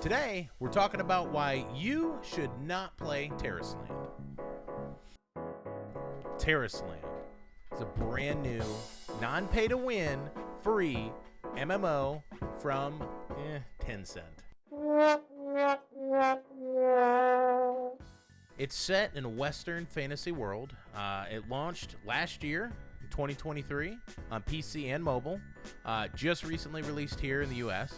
Today, we're talking about why you should not play Terraceland. Terraceland is a brand new, non-pay-to-win, free MMO from Tencent. It's set in a Western fantasy world. It launched last year, 2023, on PC and mobile. Just recently released here in the US.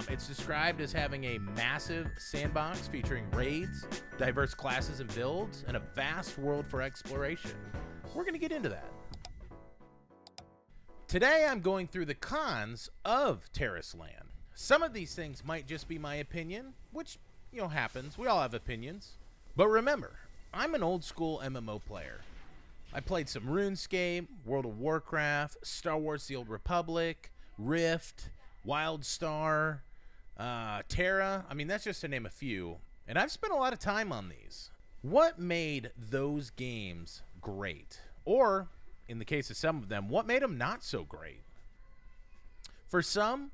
It's described as having a massive sandbox featuring raids, diverse classes and builds, and a vast world for exploration. We're going to get into that. Today, I'm going through the cons of Terraceland. Some of these things might just be my opinion, which, happens. We all have opinions. But remember, I'm an old school MMO player. I played some RuneScape, World of Warcraft, Star Wars The Old Republic, Rift, WildStar, Terra. I mean, that's just to name a few. And I've spent a lot of time on these. What made those games great? Or, in the case of some of them, what made them not so great? For some,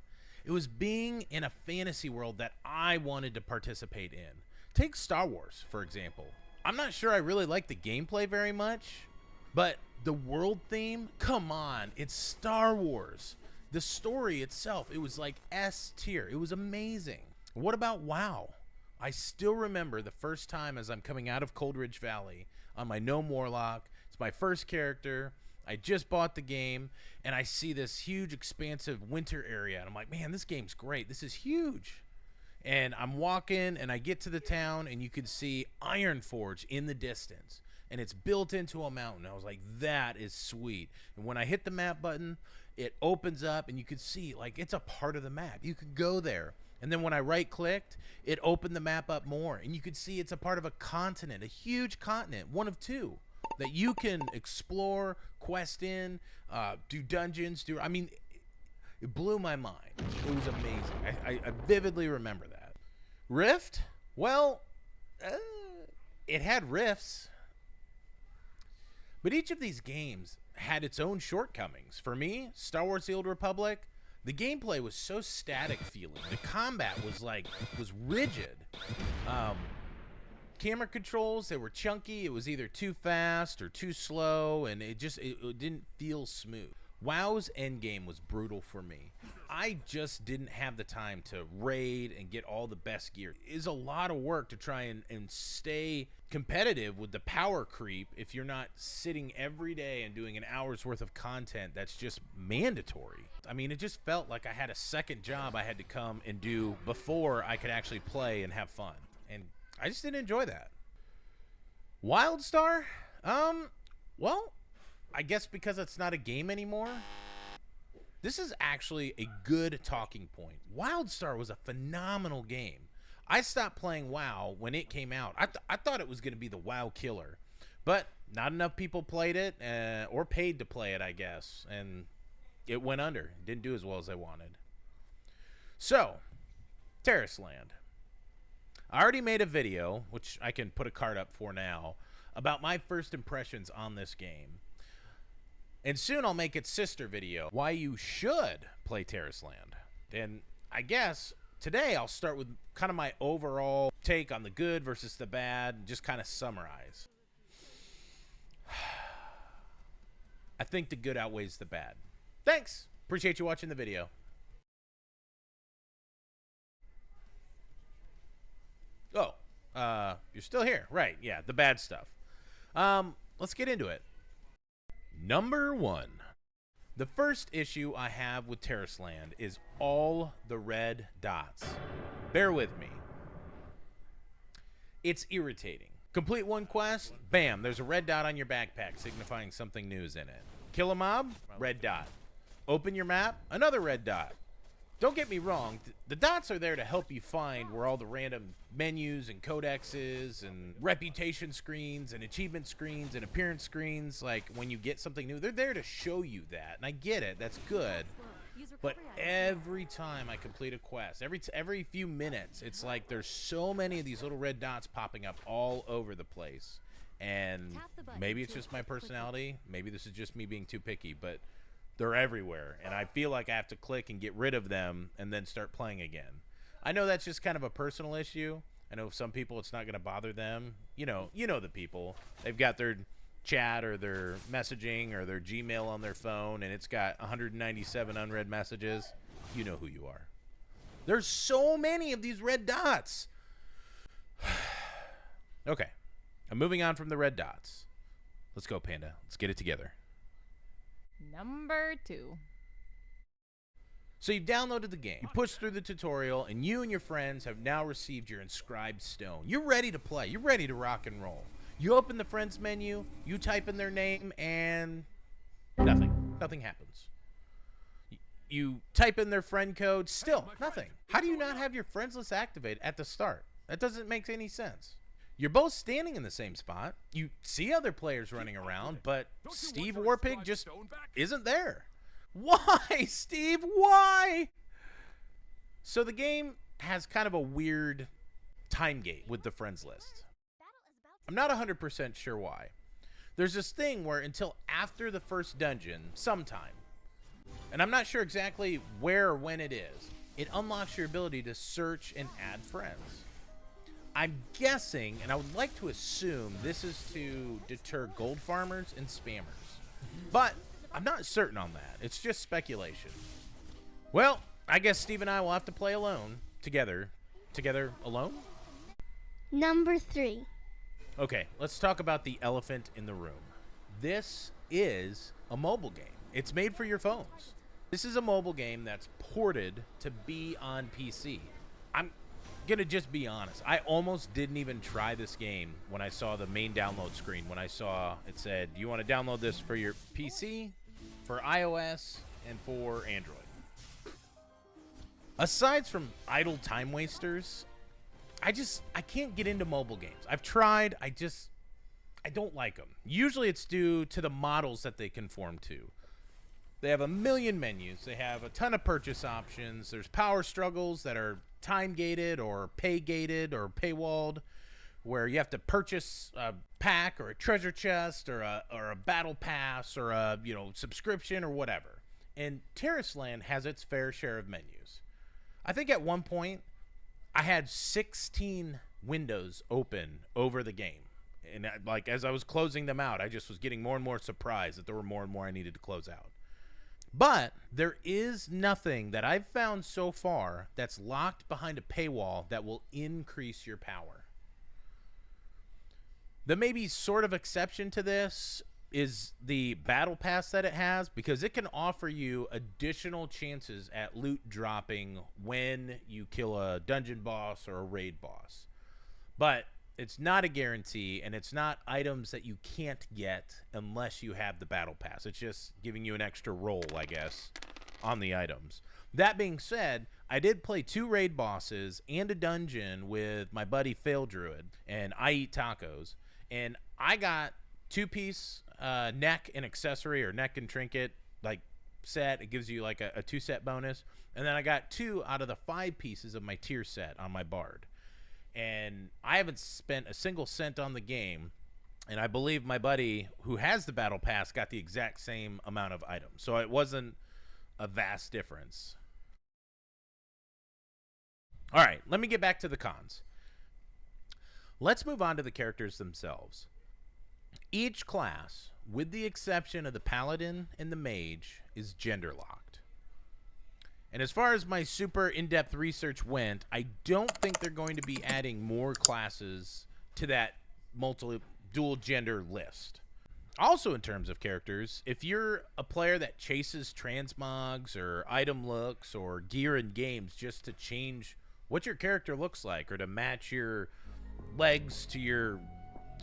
it was being in a fantasy world that I wanted to participate in. Take Star Wars, for example. I'm not sure I really like the gameplay very much, but the world theme, come on, it's Star Wars. The story itself, it was like S tier. It was amazing. What about WoW? I still remember the first time as I'm coming out of Coldridge Valley on my Gnome Warlock. It's my first character. I just bought the game, and I see this huge, expansive winter area, and I'm like, man, this game's great. This is huge. And I'm walking, and I get to the town, and you can see Ironforge in the distance. And it's built into a mountain. I was like, that is sweet. And when I hit the map button, it opens up, and you can see, like, it's a part of the map. You could go there. And then when I right-clicked, it opened the map up more. And you could see it's a part of a continent, a huge continent, one of two, that you can explore, quest in, do dungeons, it blew my mind. It was amazing. I vividly remember that. Rift? Well, it had rifts. But each of these games had its own shortcomings. For me, Star Wars The Old Republic, the gameplay was so static feeling. The combat was rigid. Camera controls, they were chunky. It was either too fast or too slow, and it didn't feel smooth. WoW's endgame was brutal for me. I just didn't have the time to raid and get all the best gear. It's a lot of work to try and stay competitive with the power creep if you're not sitting every day and doing an hour's worth of content that's just mandatory. I mean, it just felt like I had a second job I had to come and do before I could actually play and have fun. And I just didn't enjoy that. WildStar? Well, I guess because it's not a game anymore. This is actually a good talking point. WildStar was a phenomenal game. I stopped playing WoW when it came out. I thought it was going to be the WoW killer, but not enough people played it or paid to play it, I guess, and it went under. It didn't do as well as I wanted. So, Terraceland. I already made a video, which I can put a card up for now, about my first impressions on this game. And soon I'll make its sister video, why you should play Terraceland. And I guess today I'll start with kind of my overall take on the good versus the bad, and just kind of summarize. I think the good outweighs the bad. Thanks. Appreciate you watching the video. Oh, you're still here. Right, yeah, the bad stuff. Let's get into it. Number 1. The first issue I have with Terraceland is all the red dots. Bear with me. It's irritating. Complete one quest, bam, there's a red dot on your backpack signifying something new is in it. Kill a mob, red dot. Open your map, another red dot. Don't get me wrong, the dots are there to help you find where all the random menus and codexes and reputation screens and achievement screens and appearance screens, like when you get something new, they're there to show you that. And I get it, that's good. But every time I complete a quest, every few minutes, it's like there's so many of these little red dots popping up all over the place. And maybe it's just my personality, maybe this is just me being too picky, but they're everywhere, and I feel like I have to click and get rid of them and then start playing again. I know that's just kind of a personal issue. I know some people it's not going to bother them. You know the people. They've got their chat or their messaging or their Gmail on their phone and it's got 197 unread messages. You know who you are. There's so many of these red dots. Okay. I'm moving on from the red dots. Let's go, Panda. Let's get it together. Number 2. So you've downloaded the game, you pushed through the tutorial, and you and your friends have now received your inscribed stone. You're ready to play. You're ready to rock and roll. You open the friends menu, you type in their name, and nothing. Nothing happens. You type in their friend code, still nothing. How do you not have your friends list activated at the start? That doesn't make any sense. You're both standing in the same spot. You see other players running around, but Steve Warpig just isn't there. Why, Steve? Why? So the game has kind of a weird time gate with the friends list. I'm not 100% sure why. There's this thing where until after the first dungeon, sometime, and I'm not sure exactly where or when it is, it unlocks your ability to search and add friends. I'm guessing, and I would like to assume, this is to deter gold farmers and spammers. But I'm not certain on that. It's just speculation. Well, I guess Steve and I will have to play alone. Together. Together alone? Number 3. Okay, let's talk about the elephant in the room. This is a mobile game. It's made for your phones. This is a mobile game that's ported to be on PC. I'm gonna just be honest. I almost didn't even try this game when I saw the main download screen. When I saw it said, do you want to download this for your PC, for iOS, and for Android? Aside from idle time wasters, I can't get into mobile games. I've tried, I don't like them. Usually it's due to the models that they conform to. They have a million menus. They have a ton of purchase options. There's power struggles that are time-gated or pay-gated or paywalled, where you have to purchase a pack or a treasure chest or a battle pass or a subscription or whatever. And Terrace Land has its fair share of menus. I think at one point I had 16 windows open over the game. And as I was closing them out, I just was getting more and more surprised that there were more and more I needed to close out. But there is nothing that I've found so far that's locked behind a paywall that will increase your power. The maybe sort of exception to this is the battle pass that it has, because it can offer you additional chances at loot dropping when you kill a dungeon boss or a raid boss. But it's not a guarantee, and it's not items that you can't get unless you have the battle pass. It's just giving you an extra roll, I guess, on the items. That being said, I did play 2 raid bosses and a dungeon with my buddy Fail Druid and I Eat Tacos, and I got 2-piece neck and accessory, or neck and trinket set. It gives you like a 2-set bonus, and then I got 2 out of the 5 pieces of my tier set on my bard. And I haven't spent a single cent on the game, and I believe my buddy who has the battle pass got the exact same amount of items, so it wasn't a vast difference. All right, let me get back to the cons. Let's move on to the characters themselves. Each class, with the exception of the paladin and the mage, is gender locked. And as far as my super in-depth research went, I don't think they're going to be adding more classes to that dual gender list. Also, in terms of characters, if you're a player that chases transmogs or item looks or gear in games just to change what your character looks like or to match your legs to your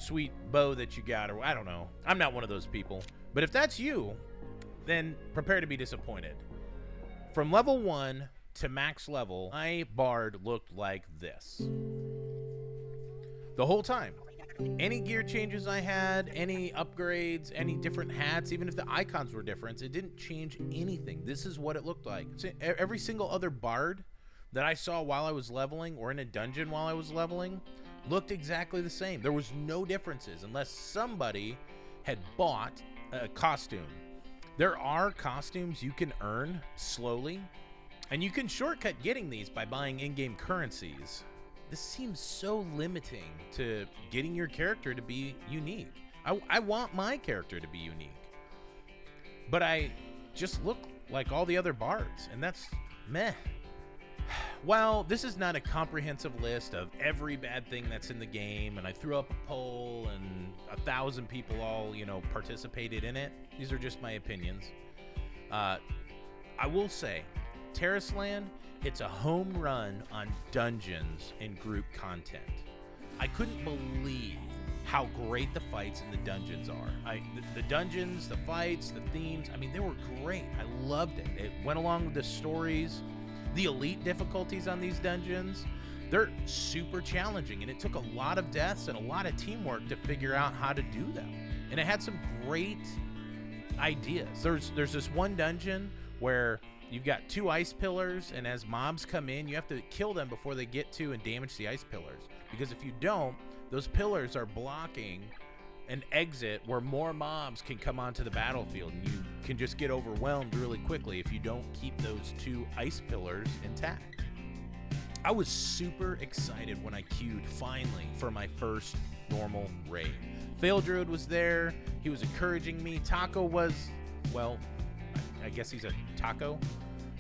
sweet bow that you got, or I don't know, I'm not one of those people. But if that's you, then prepare to be disappointed. From level 1 to max level, my bard looked like this the whole time. Any gear changes I had, any upgrades, any different hats, even if the icons were different, it didn't change anything. This is what it looked like. So every single other bard that I saw while I was leveling or in a dungeon while I was leveling looked exactly the same. There was no differences unless somebody had bought a costume. There are costumes you can earn slowly. And you can shortcut getting these by buying in-game currencies. This seems so limiting to getting your character to be unique. I want my character to be unique. But I just look like all the other bards, and that's meh. While this is not a comprehensive list of every bad thing that's in the game, and I threw up a poll and 1,000 people all, participated in it, these are just my opinions. I will say, Terraceland, it's a home run on dungeons and group content. I couldn't believe how great the fights in the dungeons are. The dungeons, the fights, the themes, they were great. I loved it. It went along with the stories. The elite difficulties on these dungeons, they're super challenging, and it took a lot of deaths and a lot of teamwork to figure out how to do them. And it had some great ideas. There's this one dungeon where you've got 2 ice pillars, and as mobs come in, you have to kill them before they get to and damage the ice pillars. Because if you don't, those pillars are blocking an exit where more mobs can come onto the battlefield, and you can just get overwhelmed really quickly if you don't keep those 2 ice pillars intact. I was super excited when I queued finally for my first normal raid. Fail Druid was there. He was encouraging me. Taco was, well, I guess he's a taco.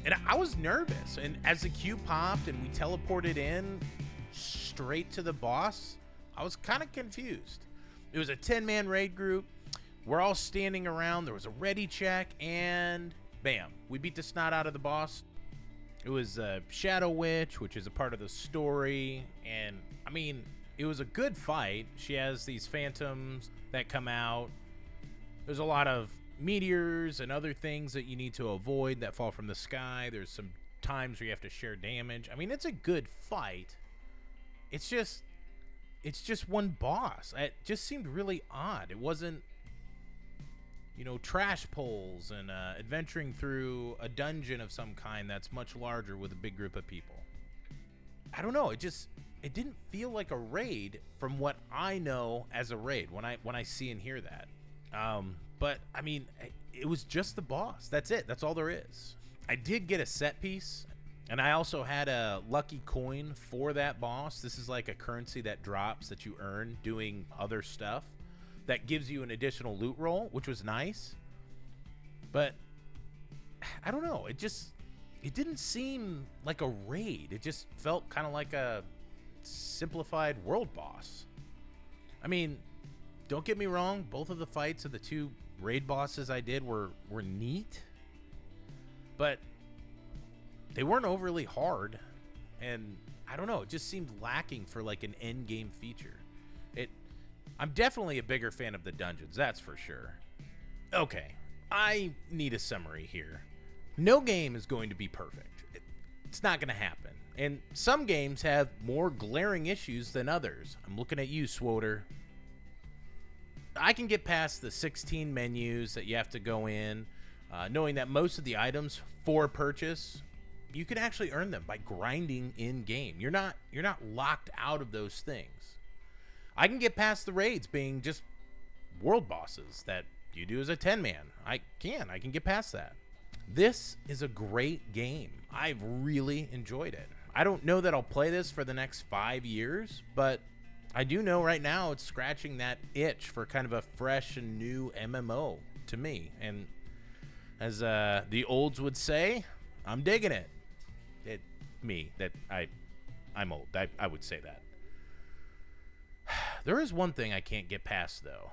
And I was nervous. And as the queue popped and we teleported in straight to the boss, I was kind of confused. It was a 10-man raid group. We're all standing around. There was a ready check, and bam, we beat the snot out of the boss. It was Shadow Witch, which is a part of the story, and it was a good fight. She has these phantoms that come out. There's a lot of meteors and other things that you need to avoid that fall from the sky. There's some times where you have to share damage. It's a good fight. It's just one boss. It just seemed really odd. It wasn't, trash pulls and adventuring through a dungeon of some kind that's much larger with a big group of people. I don't know. It didn't feel like a raid from what I know as a raid when I see and hear that. But it was just the boss. That's it. That's all there is. I did get a set piece. And I also had a lucky coin for that boss. This is like a currency that drops that you earn doing other stuff that gives you an additional loot roll, which was nice. But I don't know. It didn't seem like a raid. It just felt kind of like a simplified world boss. Don't get me wrong. Both of the fights of the 2 raid bosses I did were neat. But they weren't overly hard, and I don't know, it just seemed lacking for like an end game feature. I'm definitely a bigger fan of the dungeons, that's for sure. Okay, I need a summary here. No game is going to be perfect. It's not going to happen. And some games have more glaring issues than others. I'm looking at you, Swoter. I can get past the 16 menus that you have to go in, knowing that most of the items for purchase, you can actually earn them by grinding in game. You're not locked out of those things. I can get past the raids being just world bosses that you do as a 10-man. I can get past that. This is a great game. I've really enjoyed it. I don't know that I'll play this for the next 5 years, but I do know right now it's scratching that itch for kind of a fresh and new MMO to me. And as the olds would say, I'm digging it. I'm old. I would say that. There is one thing I can't get past, though.